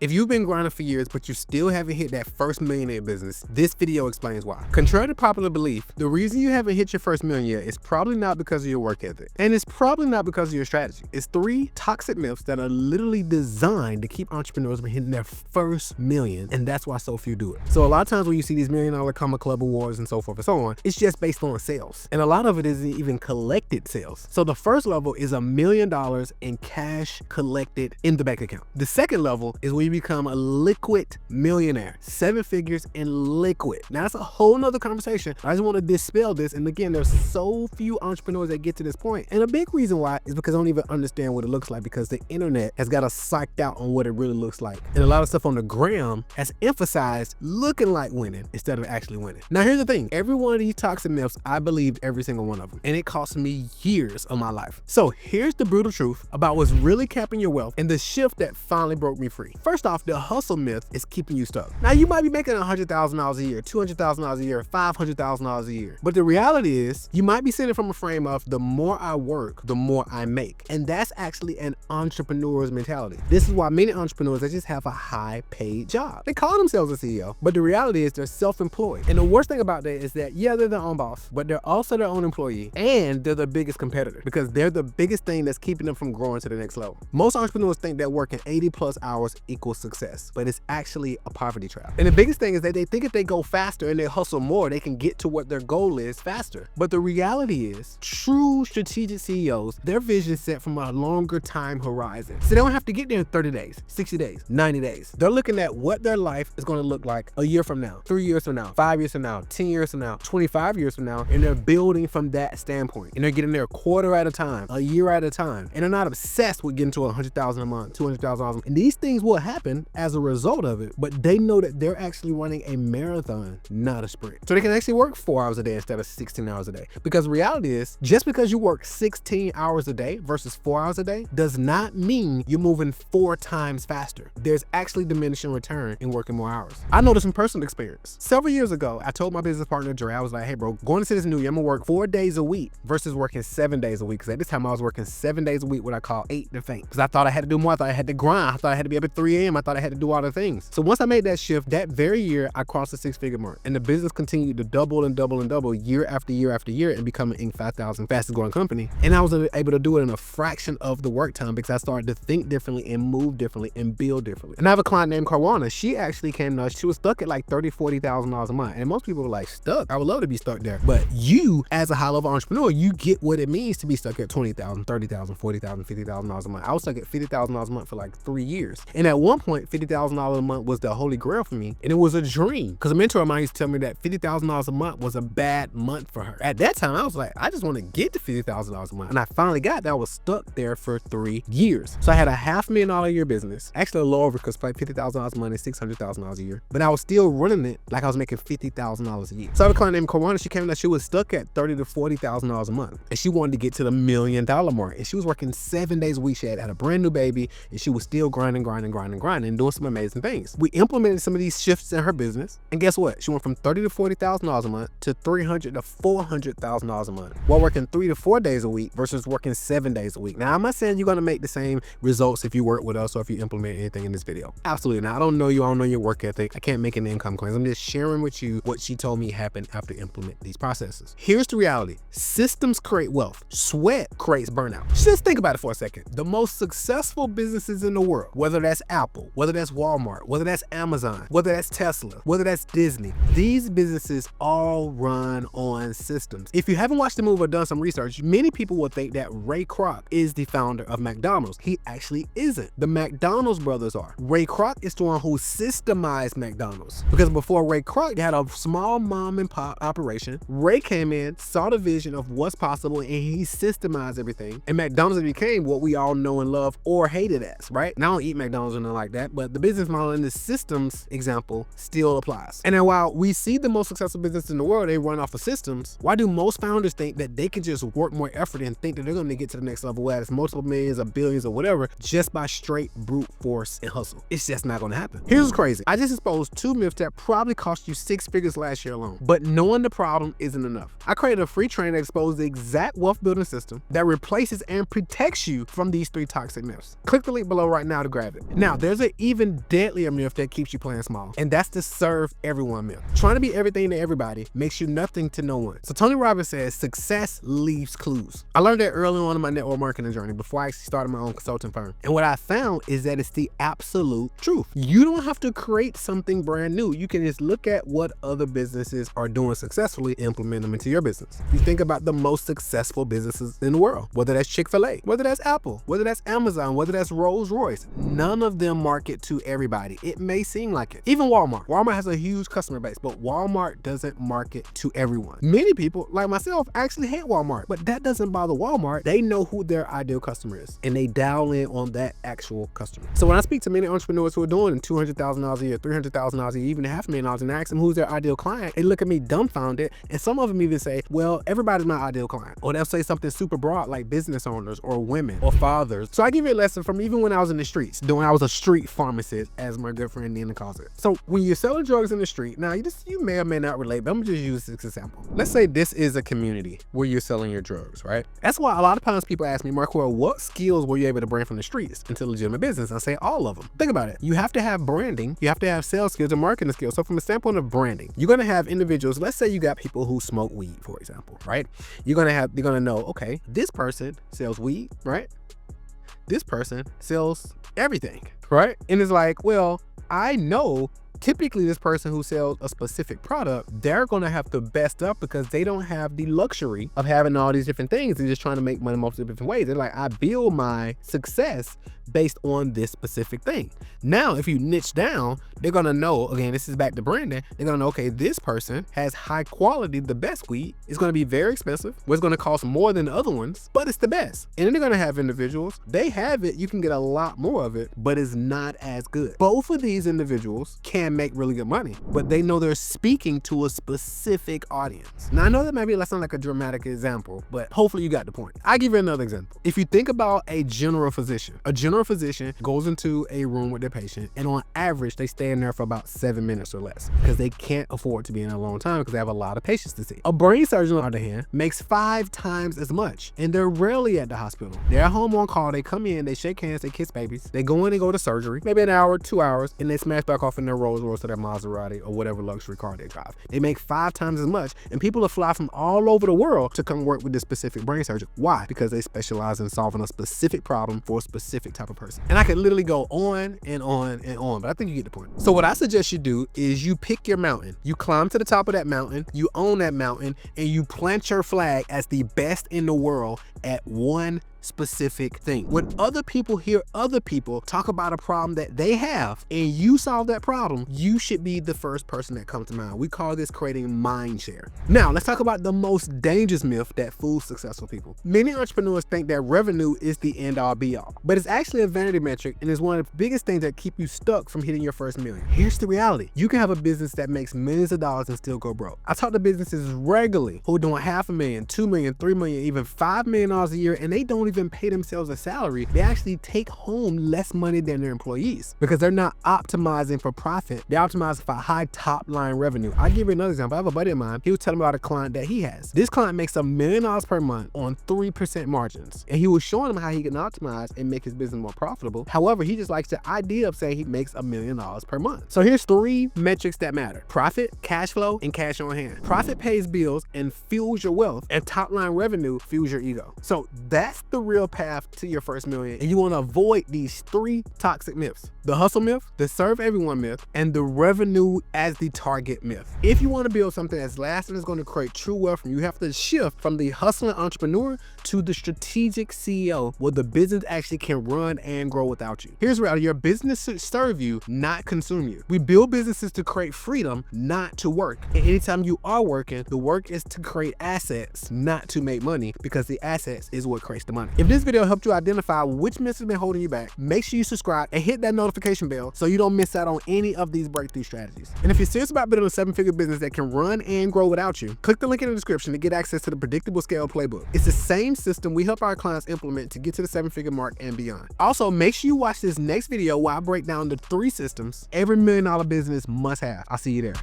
If you've been grinding for years but you still haven't hit that first million in your business, this video explains why. Contrary to popular belief, the reason you haven't hit your first million yet is probably not because of your work ethic. And it's probably not because of your strategy. It's 3 toxic myths that are literally designed to keep entrepreneurs from hitting their first million, and that's why so few do it. So a lot of times when you see these $1 Million Comma Club awards and so forth and so on, it's just based on sales. And a lot of it isn't even collected sales. So the first level is $1 million in cash collected in the bank account. The second level is when you become a liquid millionaire, 7 figures in liquid. Now that's a whole nother conversation. I just want to dispel this. And again, there's so few entrepreneurs that get to this point. And a big reason why is because I don't even understand what it looks like, because the internet has got us psyched out on what it really looks like. And a lot of stuff on the gram has emphasized looking like winning instead of actually winning. Now here's the thing. Every one of these toxic myths, I believed every single one of them. And it cost me years of my life. So here's the brutal truth about what's really capping your wealth and the shift that finally broke me free. First off, the hustle myth is keeping you stuck. Now you might be making $100,000 a year, $200,000 a year, $500,000 a year. But the reality is you might be sitting from a frame of the more I work, the more I make. And that's actually an entrepreneur's mentality. This is why many entrepreneurs, they just have a high paid job. They call themselves a CEO, but the reality is they're self-employed. And the worst thing about that is that, yeah, they're their own boss, but they're also their own employee, and they're the biggest competitor because they're the biggest thing that's keeping them from growing to the next level. Most entrepreneurs think that working 80+ hours equals success, but it's actually a poverty trap. And the biggest thing is that they think if they go faster and they hustle more, they can get to what their goal is faster. But the reality is, true strategic CEOs, their vision is set from a longer time horizon. So they don't have to get there in 30 days, 60 days, 90 days. They're looking at what their life is going to look like a year from now, 3 years from now, 5 years from now, 10 years from now, 25 years from now, and they're building from that standpoint. And they're getting there a quarter at a time, a year at a time. And they're not obsessed with getting to $100,000 a month, $200,000 a month. And these things will happen as a result of it, but they know that they're actually running a marathon, not a sprint. So they can actually work 4 hours a day instead of 16 hours a day. Because the reality is, just because you work 16 hours a day versus 4 hours a day does not mean you're moving 4 times faster. There's actually diminishing return in working more hours. I know this from personal experience. Several years ago, I told my business partner, Dre, I was like, hey bro, going into this new year, I'm gonna work 4 days a week versus working 7 days a week. Because at this time I was working 7 days a week, what I call 8 to faint. Because I thought I had to do more. I thought I had to grind. I thought I had to be up at 3 a.m. I thought I had to do all the things. So once I made that shift, that very year, I crossed the 6-figure mark. And the business continued to double and double and double year after year after year and become an Inc. 5000 fastest growing company. And I was able to do it in a fraction of the work time because I started to think differently and move differently and build differently. And I have a client named Carwana. She actually she was stuck at like $30,000, $40,000 a month. And most people were like, stuck? I would love to be stuck there. But you, as a high-level entrepreneur, you get what it means to be stuck at $20,000, $30,000, $40,000, $50,000 a month. I was stuck at $50,000 a month for like 3 years. And at one point, $50,000 a month was the holy grail for me. And it was a dream. Because a mentor of mine used to tell me that $50,000 a month was a bad month for her. At that time, I was like, I just want to get to $50,000 a month. And I finally got that. I was stuck there for 3 years. So I had a $500,000 a year business. Actually a little over because like $50,000 a month is $600,000 a year. But I was still running it like I was making $50,000 a year. So I have a client named Carwana. She came in that she was stuck at $30,000 to $40,000 a month. And she wanted to get to the $1 million mark. And she was working 7 days a week. She had a brand new baby and she was still grinding and doing some amazing things. We implemented some of these shifts in her business. And guess what? She went from $30,000 to $40,000 a month to $300,000 to $400,000 a month while working 3 to 4 days a week versus working 7 days a week. Now, I'm not saying you're going to make the same results if you work with us or if you implement anything in this video. Absolutely not. I don't know you. I don't know your work ethic. I can't make an income claims. I'm just sharing with you what she told me happened after implementing these processes. Here's the reality. Systems create wealth. Sweat creates burnout. Just think about it for a second. The most successful businesses in the world, whether that's Apple, whether that's Walmart, whether that's Amazon, whether that's Tesla, whether that's Disney, these businesses all run on systems. If you haven't watched the movie or done some research, many people will think that Ray Kroc is the founder of McDonald's. He actually isn't. The McDonald's brothers are. Ray Kroc is the one who systemized McDonald's. Because before Ray Kroc, they had a small mom and pop operation. Ray came in, saw the vision of what's possible, and he systemized everything. And McDonald's became what we all know and love or hate it as, right? Now I don't eat McDonald's or nothing like that, but the business model in the systems example still applies. And then while we see the most successful business in the world, they run off of systems, why do most founders think that they can just work more effort and think that they're going to get to the next level, whether it's multiple millions or billions or whatever, just by straight brute force and hustle? It's just not going to happen. Here's what's crazy. I just exposed 2 myths that probably cost you 6 figures last year alone, but knowing the problem isn't enough. I created a free training that exposed the exact wealth building system that replaces and protects you from these 3 toxic myths. Click the link below right now to grab it. Now, there's an even deadlier myth that keeps you playing small, and that's the serve everyone myth. Trying to be everything to everybody makes you nothing to no one. So Tony Robbins says success leaves clues. I learned that early on in my network marketing journey before I actually started my own consulting firm. And what I found is that it's the absolute truth. You don't have to create something brand new. You can just look at what other businesses are doing successfully, implement them into your business. You think about the most successful businesses in the world, whether that's Chick-fil-A, whether that's Apple, whether that's Amazon, whether that's Rolls-Royce. None of them market to everybody. It may seem like it. Even Walmart. Walmart has a huge customer base, but Walmart doesn't market to everyone. Many people, like myself, actually hate Walmart, but that doesn't bother Walmart. They know who their ideal customer is, and they dial in on that actual customer. So when I speak to many entrepreneurs who are doing $200,000 a year, $300,000 a year, even $500,000, and I ask them who's their ideal client, they look at me dumbfounded, and some of them even say, well, everybody's my ideal client. Or they'll say something super broad like business owners or women or fathers. So I give you a lesson from even when I was in the streets, doing I was a street pharmacist, as my good friend Nina calls it. So when you're selling drugs in the street, now you may or may not relate, but I'm gonna just use this example. Let's say this is a community where you're selling your drugs, right? That's why a lot of times people ask me, Marco, what skills were you able to bring from the streets into legitimate business? I say all of them. Think about it. You have to have branding, you have to have sales skills and marketing skills. So from a standpoint of branding, you're gonna have individuals, let's say you got people who smoke weed, for example, right? They're gonna know, okay, this person sells weed, right? This person sells everything, right? And it's like, well, I know typically this person who sells a specific product, they're going to have to best up because they don't have the luxury of having all these different things. They're just trying to make money multiple different ways. They're like, I build my success based on this specific thing. Now, if you niche down, they're going to know, again, this is back to branding. They're going to know, okay, this person has high quality, the best weed. It's going to be very expensive. It's going to cost more than the other ones, but it's the best. And then they're going to have individuals, they have it, you can get a lot more of it, but it's not as good. Both of these individuals can make really good money, but they know they're speaking to a specific audience. Now, I know that maybe that sounds like a dramatic example, but hopefully you got the point. I'll give you another example. If you think about a general physician goes into a room with their patient, and on average, they stay in there for about 7 minutes or less because they can't afford to be in a long time because they have a lot of patients to see. A brain surgeon, on the other hand, makes 5 times as much, and they're rarely at the hospital. They're at home on call, they come in, they shake hands, they kiss babies, they go in and go to surgery, maybe an hour, 2 hours, and they smash back off in their Rolls-Royce or their Maserati or whatever luxury car they drive. They make 5 times as much, and people will fly from all over the world to come work with this specific brain surgeon. Why? Because they specialize in solving a specific problem for a specific type of person. And I could literally go on and on and on, but I think you get the point. So what I suggest you do is you pick your mountain, you climb to the top of that mountain, you own that mountain, and you plant your flag as the best in the world at one specific thing. When other people hear other people talk about a problem that they have and you solve that problem, you should be the first person that comes to mind. We call this creating mind share. Now, let's talk about the most dangerous myth that fools successful people. Many entrepreneurs think that revenue is the end all be all, but it's actually a vanity metric and is one of the biggest things that keep you stuck from hitting your first million. Here's the reality. You can have a business that makes millions of dollars and still go broke. I talk to businesses regularly who are doing $500,000, $2 million, $3 million, even $5 million a year, and they don't even pay themselves a salary. They actually take home less money than their employees because they're not optimizing for profit. They're optimizing for high top line revenue. I'll give you another example. I have a buddy of mine. He was telling me about a client that he has. This client makes $1 million per month on 3% margins. And he was showing him how he can optimize and make his business more profitable. However, he just likes the idea of saying he makes $1 million per month. So here's 3 metrics that matter: profit, cash flow, and cash on hand. Profit pays bills and fuels your wealth, and top line revenue fuels your ego. So that's the real path to your first million, and you want to avoid these 3 toxic myths: the hustle myth, the serve everyone myth, and the revenue as the target myth. If you want to build something that's lasting, that's going to create true wealth, you have to shift from the hustling entrepreneur to the strategic CEO, where the business actually can run and grow without you. Here's the reality: your business should serve you, not consume you. We build businesses to create freedom, not to work. And anytime you are working, the work is to create assets, not to make money, because the assets is what creates the money. If this video helped you identify which myths have been holding you back, make sure you subscribe and hit that notification bell so you don't miss out on any of these breakthrough strategies. And if you're serious about building a 7-figure business that can run and grow without you, click the link in the description to get access to the Predictable Scale Playbook. It's the same system we help our clients implement to get to the 7-figure mark and beyond. Also, make sure you watch this next video where I break down the 3 systems every $1 million business must have. I'll see you there.